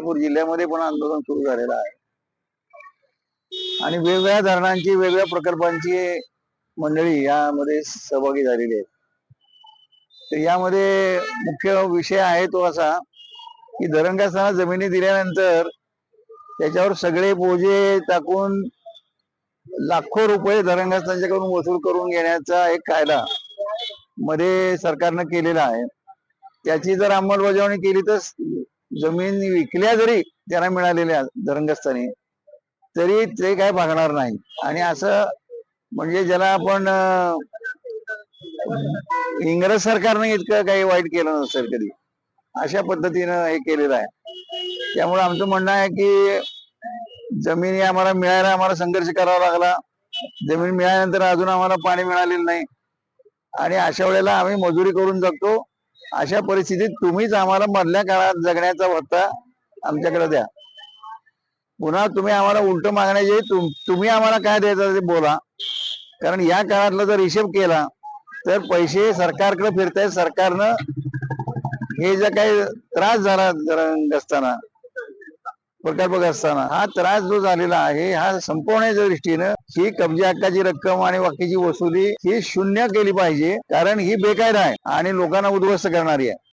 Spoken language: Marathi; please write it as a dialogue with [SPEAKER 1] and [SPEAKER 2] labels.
[SPEAKER 1] सोलापूर जिल्ह्यामध्ये पण आंदोलन सुरू झालेलं आहे आणि वेगवेगळ्या धरणांची वेगवेगळ्या प्रकल्पांची मंडळी यामध्ये सहभागी झालेली आहेत. तर यामध्ये मुख्य विषय आहे तो असा की धरणग्रस्तांना जमिनी दिल्यानंतर त्याच्यावर सगळे बोजे टाकून लाखो रुपये धरणग्रस्तांच्याकडून वसूल करून घेण्याचा एक कायदा मध्ये सरकारनं केलेला आहे. त्याची जर अंमलबजावणी केली तर जमीन विकल्या जरी त्यांना मिळालेल्या धरणग्रस्तांनी तरी ते काय भागणार नाही. आणि असं म्हणजे ज्याला आपण इंग्रज सरकारने इतकं काही वाईट केलं नसेल कधी, अशा पद्धतीनं हे केलेलं आहे. त्यामुळे आमचं म्हणणं आहे की जमिनी आम्हाला मिळायला आम्हाला संघर्ष करावा लागला. जमीन मिळाल्यानंतर अजून आम्हाला पाणी मिळालेलं नाही आणि अशा वेळेला आम्ही मजुरी करून जगतो. अशा परिस्थितीत तुम्हीच आम्हाला मधल्या काळात जगण्याचा भत्ता आमच्याकडे द्या. पुन्हा तुम्ही आम्हाला उलट मागण्याचे तुम्ही आम्हाला काय द्यायचं ते बोला. कारण या काळातला जर हिशेब केला तर पैसे सरकारकडे फिरतायत. सरकारनं हे जे काही त्रास झाला ग्रस्तांना प्रकल्पग्रस्तांना हा त्रास जो झालेला आहे हा संपवण्याच्या दृष्टीनं ही कब्जा हक्काची रक्कम आणि बाकीची वसुली ही शून्य केली पाहिजे. कारण ही बेकायदा आहे आणि लोकांना उद्ध्वस्त करणारी आहे.